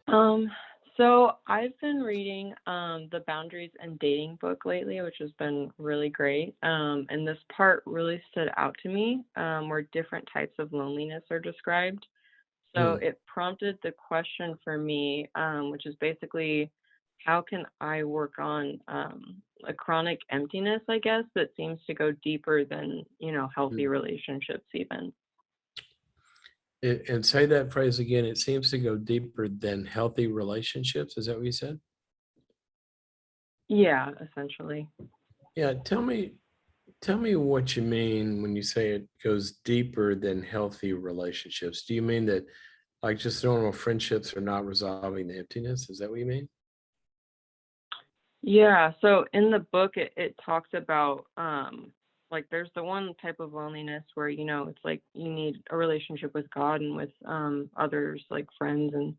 Um, so I've been reading the Boundaries and Dating book lately, which has been really great. And this part really stood out to me, where different types of loneliness are described. So Mm, it prompted the question for me, which is basically how can I work on a chronic emptiness, I guess, that seems to go deeper than, healthy mm. relationships even. And say that phrase again. It seems to go deeper than healthy relationships. Is that what you said? Yeah, essentially. Yeah. Tell me what you mean when you say it goes deeper than healthy relationships. Do you mean that like just normal friendships are not resolving the emptiness? Is that what you mean? Yeah, so in the book it talks about like there's the one type of loneliness where it's like you need a relationship with God and with others like friends and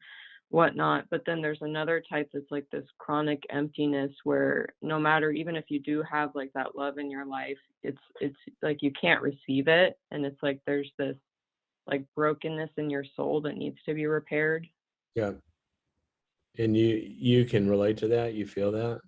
whatnot. But then there's another type that's like this chronic emptiness where no matter even if you do have like that love in your life, it's like you can't receive it and it's like there's this like brokenness in your soul that needs to be repaired. Yeah. And you can relate to that. You feel that?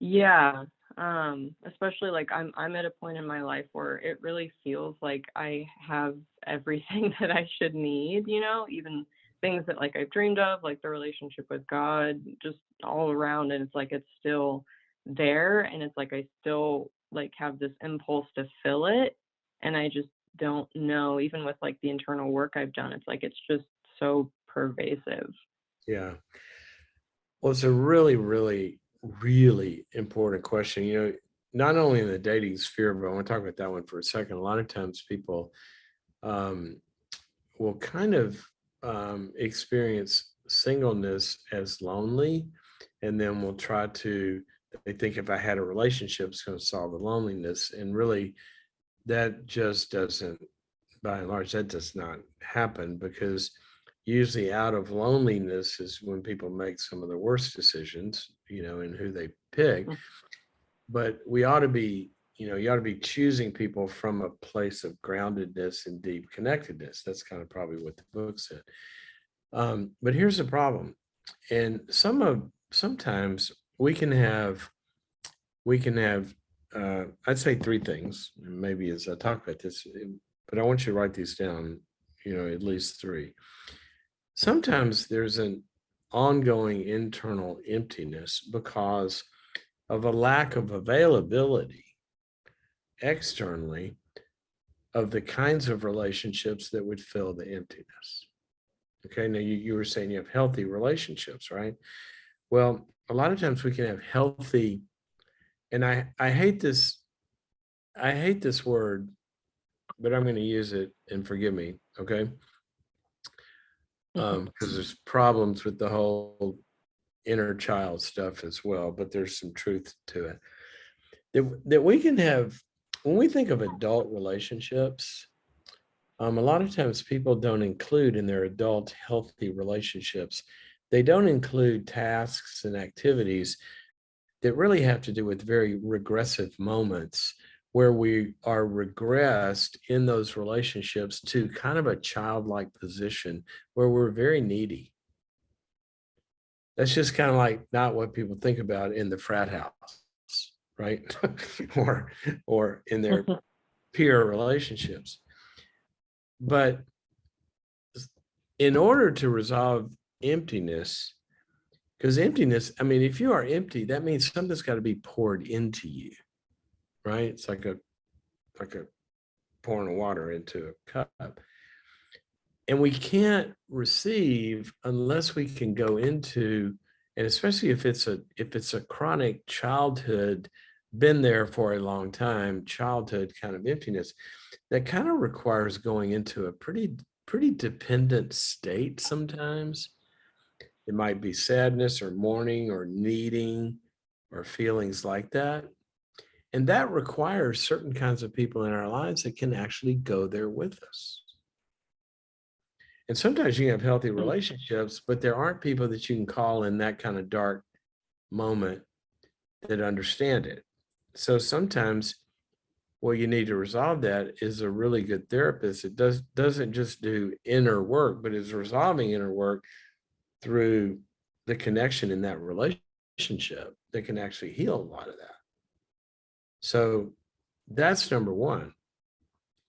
Yeah, especially like I'm at a point in my life where it really feels like I have everything that I should need, even things that like I've dreamed of, like the relationship with God, just all around, and it's like it's still there, and it's like I still like have this impulse to fill it, and I just don't know, even with like the internal work I've done, it's like it's just so pervasive. Yeah. Well, it's a really, really, really important question. Not only in the dating sphere, but I want to talk about that one for a second. A lot of times people um, will kind of experience singleness as lonely, and then will try to, they think if I had a relationship, it's going to solve the loneliness. And really, that just doesn't, by and large, that does not happen because usually out of loneliness is when people make some of the worst decisions, in who they pick. But we ought to be, you ought to be choosing people from a place of groundedness and deep connectedness. That's kind of probably what the book said. But here's the problem. And sometimes we can have I'd say three things, maybe as I talk about this, but I want you to write these down, at least three. Sometimes there's an ongoing internal emptiness because of a lack of availability externally of the kinds of relationships that would fill the emptiness. Okay, now you were saying you have healthy relationships, right? Well, a lot of times we can have healthy, and I hate this word, but I'm going to use it and forgive me, okay? Because there's problems with the whole inner child stuff as well, but there's some truth to it. That we can have when we think of adult relationships. A lot of times people don't include in their adult healthy relationships, they don't include tasks and activities that really have to do with very regressive moments where we are regressed in those relationships to kind of a childlike position where we're very needy. That's just kind of like not what people think about in the frat house, right? or or in their peer relationships. But in order to resolve emptiness, because emptiness, I mean, if you are empty, that means something's got to be poured into you, right? It's like a pouring water into a cup. And we can't receive unless we can go into, and especially if it's a chronic childhood, been there for a long time, childhood kind of emptiness, that kind of requires going into a pretty dependent state sometimes. It might be sadness or mourning or needing or feelings like that. And that requires certain kinds of people in our lives that can actually go there with us. And sometimes you can have healthy relationships, but there aren't people that you can call in that kind of dark moment that understand it. So sometimes what you need to resolve that is a really good therapist. It doesn't just do inner work, but is resolving inner work through the connection in that relationship that can actually heal a lot of that. So that's number one.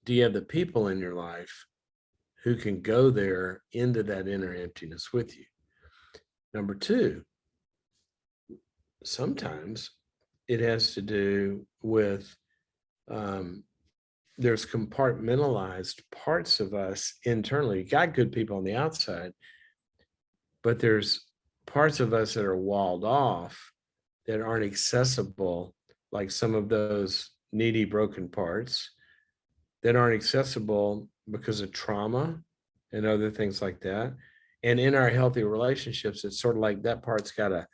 Do you have the people in your life who can go there into that inner emptiness with you? Number two, sometimes it has to do with there's compartmentalized parts of us internally. You got good people on the outside, but there's parts of us that are walled off that aren't accessible, like some of those needy, broken parts that aren't accessible because of trauma and other things like that. And in our healthy relationships, it's sort of like that part's gotta,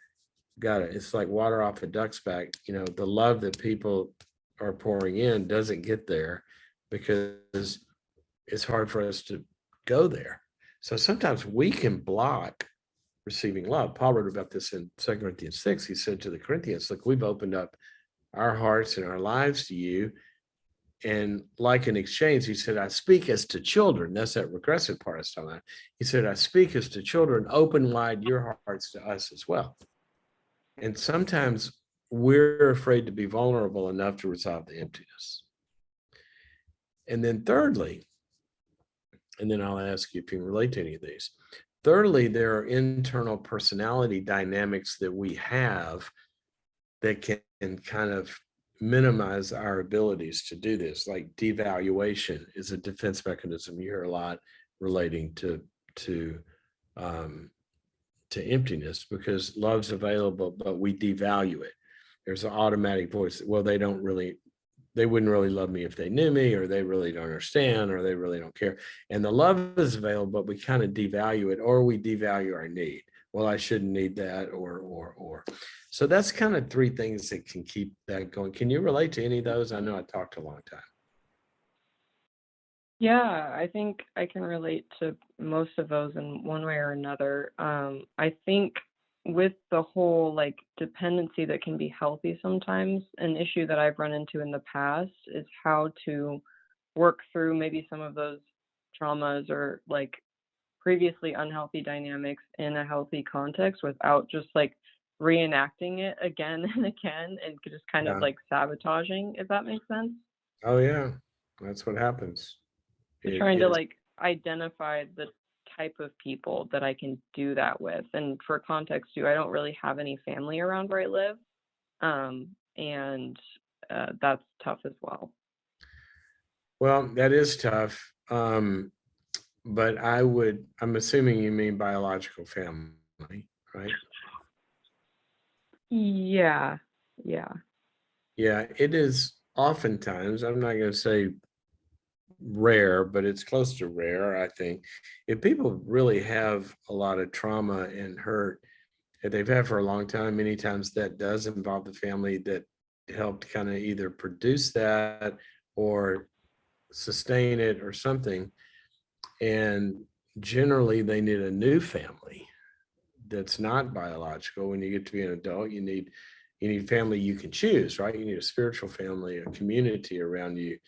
it's like water off a duck's back. The love that people are pouring in doesn't get there because it's hard for us to go there. So sometimes we can block receiving love. Paul wrote about this in 2 Corinthians 6. He said to the Corinthians, look, we've opened up our hearts and our lives to you. And like in exchange, he said, I speak as to children. That's that regressive part I was talking about. He said, I speak as to children, open wide your hearts to us as well. And sometimes we're afraid to be vulnerable enough to resolve the emptiness. And then thirdly, and then I'll ask you if you can relate to any of these. Thirdly, there are internal personality dynamics that we have that can kind of minimize our abilities to do this. Like devaluation is a defense mechanism you hear a lot relating to emptiness, because love's available, but we devalue it. There's an automatic voice. Well, they wouldn't really love me if they knew me, or they really don't understand, or they really don't care. And the love is available, but we kind of devalue it, or we devalue our need. Well, I shouldn't need that, or. So that's kind of three things that can keep that going. Can you relate to any of those? I know I talked a long time. Yeah, I think I can relate to most of those in one way or another. I think with the whole like dependency that can be healthy sometimes, an issue that I've run into in the past is how to work through maybe some of those traumas or like previously unhealthy dynamics in a healthy context without just like reenacting it again and again and just kind of Yeah. like sabotaging, if that makes sense. Oh yeah. That's what happens. Just It trying to is. like identify the type of people that I can do that with. And for context too, I don't really have any family around where I live. And that's tough as well. Well, that is tough. But I'm assuming you mean biological family, right? Yeah. Yeah. Yeah, it is oftentimes, I'm not going to say rare, but it's close to rare, I think. If people really have a lot of trauma and hurt that they've had for a long time, many times that does involve the family that helped kind of either produce that or sustain it or something. And generally, they need a new family that's not biological. When you get to be an adult, you need family you can choose, right? You need a spiritual family, a community around you.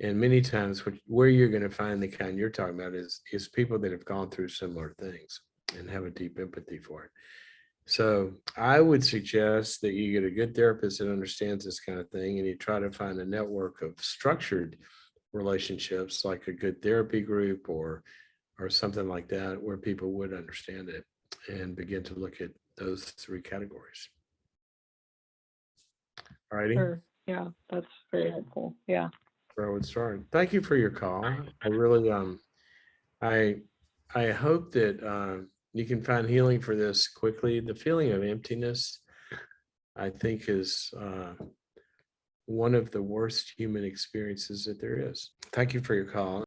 And many times where you're going to find the kind you're talking about is people that have gone through similar things and have a deep empathy for it. So I would suggest that you get a good therapist that understands this kind of thing, and you try to find a network of structured relationships like a good therapy group or something like that, where people would understand it and begin to look at those three categories. All righty. Sure. Yeah. That's very helpful. Yeah. Where I would start. Thank you for your call. I really I I hope that you can find healing for this quickly. The feeling of emptiness, I think, is one of the worst human experiences that there is. Thank you for your call.